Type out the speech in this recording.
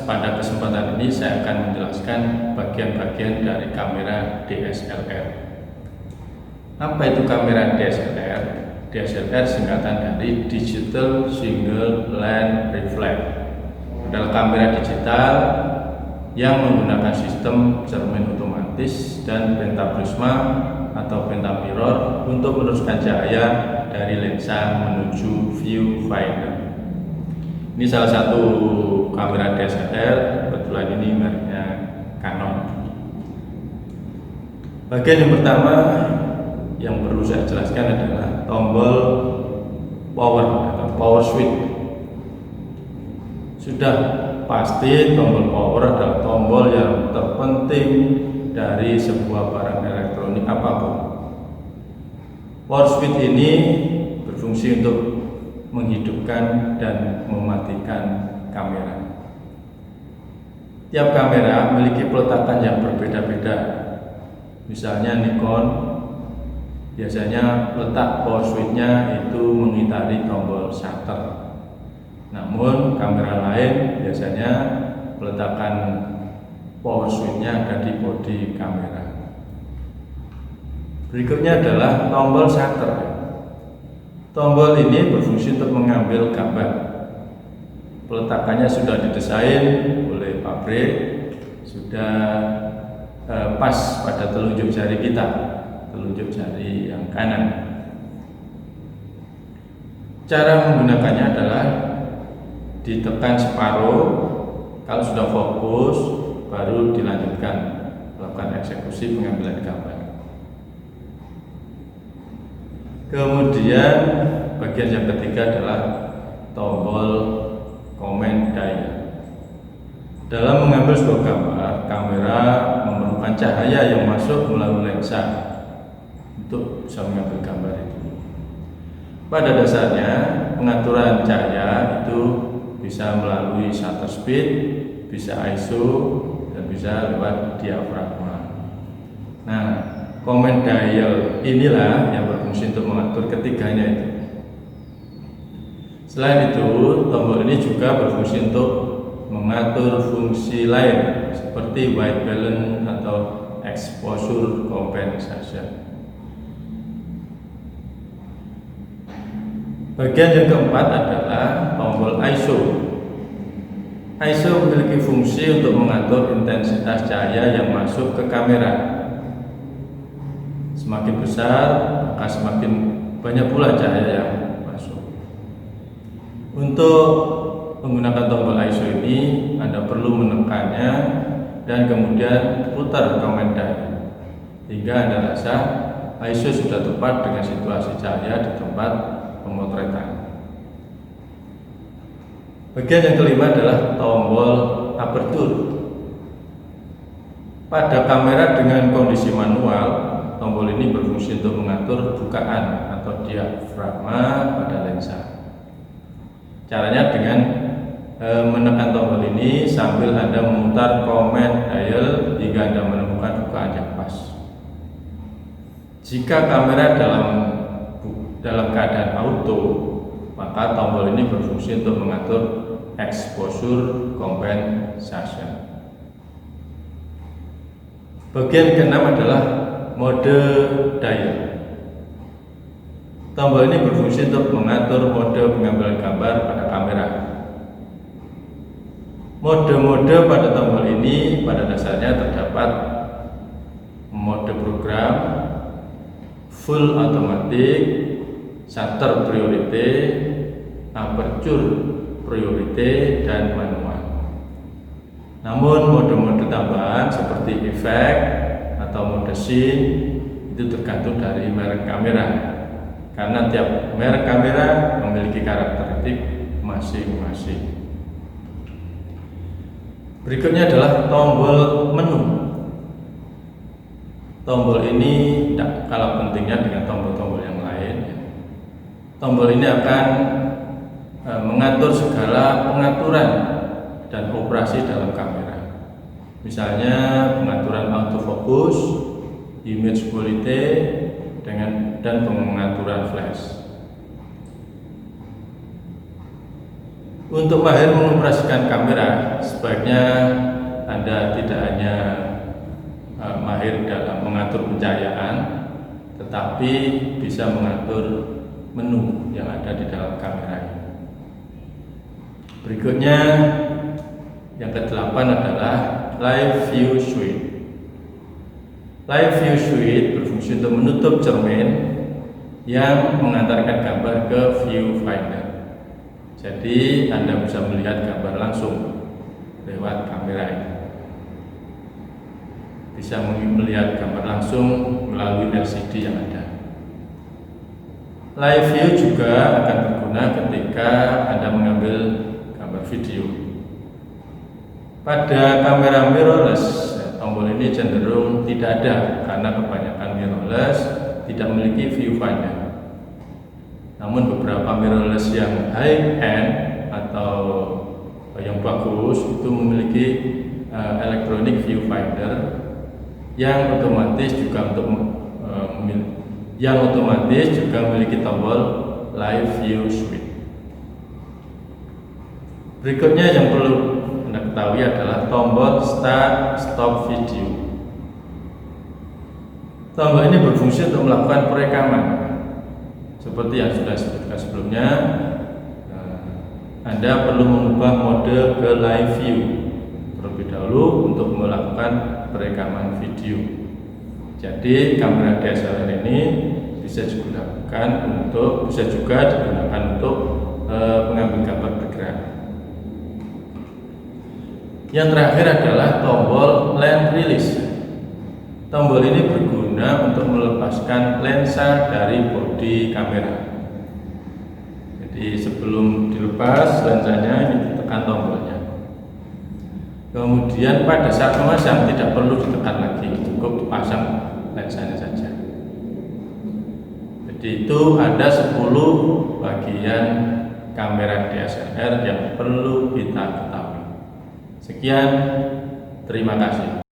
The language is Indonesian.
pada kesempatan ini saya akan menjelaskan bagian-bagian dari kamera DSLR. Apa itu kamera DSLR? DSLR singkatan dari Digital Single Lens Reflex. Adalah kamera digital yang menggunakan sistem cermin otomatis dan pentaprisma atau pentamirror untuk meneruskan cahaya dari lensa menuju viewfinder. Ini salah satu kamera DSLR, kebetulan ini mereknya Canon. Bagian yang pertama yang perlu saya jelaskan adalah tombol power atau power switch. Sudah pasti tombol power adalah tombol yang terpenting dari sebuah barang elektronik apapun. Power switch ini berfungsi untuk menghidupkan dan mematikan kamera. Tiap kamera memiliki peletakan yang berbeda-beda. Misalnya Nikon, biasanya letak power switch-nya itu mengitari tombol shutter. Namun kamera lain biasanya peletakan power switch-nya ada di bodi kamera. Berikutnya adalah tombol shutter. Tombol ini berfungsi untuk mengambil gambar. Peletakannya sudah didesain oleh pabrik, sudah pas pada telunjuk jari kita, telunjuk jari yang kanan. Cara menggunakannya adalah ditekan separuh, kalau sudah fokus baru dilanjutkan melakukan eksekusi pengambilan gambar. Kemudian bagian yang ketiga adalah tombol command dial. Dalam mengambil sebuah gambar, kamera memerlukan cahaya yang masuk melalui lensa untuk bisa mengambil gambar itu. Pada dasarnya, pengaturan cahaya itu bisa melalui shutter speed, bisa ISO, dan bisa lewat diafragma. Nah, command dial inilah yang berfungsi untuk mengatur ketiganya itu. Selain itu, tombol ini juga berfungsi untuk mengatur fungsi lain seperti white balance atau exposure compensation. Bagian yang keempat adalah tombol ISO. ISO memiliki fungsi untuk mengatur intensitas cahaya yang masuk ke kamera. Semakin besar, maka semakin banyak pula cahaya yang masuk. Untuk menggunakan tombol ISO ini, Anda perlu menekannya dan kemudian putar command dial hingga Anda rasa ISO sudah tepat dengan situasi cahaya di tempat pemotretan. Bagian yang kelima adalah tombol aperture. Pada kamera dengan kondisi manual, tombol ini berfungsi untuk mengatur bukaan atau diafragma pada lensa. Caranya dengan menekan tombol ini sambil Anda memutar command dial hingga Anda menemukan bukaan yang pas. Jika kamera dalam keadaan auto, maka tombol ini berfungsi untuk mengatur exposure compensation. Bagian keenam adalah mode dial. Tombol ini berfungsi untuk mengatur mode pengambilan gambar pada kamera. Mode-mode pada tombol ini pada dasarnya terdapat mode program, full automatic, shutter priority, aperture priority, dan manual. Namun mode-mode tambahan seperti efek atau mode scene itu tergantung dari merek kamera, karena tiap merek kamera memiliki karakteristik masing-masing. Berikutnya adalah tombol menu. Tombol ini tidak kalah pentingnya dengan tombol-tombol yang lain. Tombol ini akan mengatur segala pengaturan dan operasi dalam kamera. Misalnya pengaturan autofocus, image quality, dan pengaturan flash. Untuk mahir mengoperasikan kamera, sebaiknya Anda tidak hanya mahir dalam mengatur pencahayaan, tetapi bisa mengatur menu yang ada di dalam kamera ini. Berikutnya, yang ke-8 adalah Live View Suite. Live View Suite berfungsi untuk menutup cermin yang mengantarkan gambar ke viewfinder. Jadi Anda bisa melihat gambar langsung lewat kamera ini. Bisa melihat gambar langsung melalui LCD yang ada. Live view juga akan berguna ketika Anda mengambil gambar video. Pada kamera mirrorless, tombol ini cenderung tidak ada karena kebanyakan mirrorless tidak memiliki viewfinder. Namun beberapa mirrorless yang high end atau yang bagus itu memiliki electronic viewfinder yang otomatis juga memiliki tombol Live View Suite. Berikutnya yang perlu Anda ketahui adalah tombol Start Stop Video. Tombol ini berfungsi untuk melakukan perekaman. Seperti yang sudah disebutkan sebelumnya, Anda perlu mengubah mode ke live view terlebih dahulu untuk melakukan perekaman video. Jadi kamera DSLR ini bisa juga digunakan untuk mengambil gambar bergerak. Yang terakhir adalah tombol lens release. Tombol ini berguna untuk melepaskan lensa dari bodi kamera. Jadi sebelum dilepas lensanya, ini ditekan tombolnya. Kemudian pada saat memasang tidak perlu ditekan lagi, cukup dipasang lensanya saja. Jadi itu ada 10 bagian kamera DSLR yang perlu kita ketahui. Sekian, terima kasih.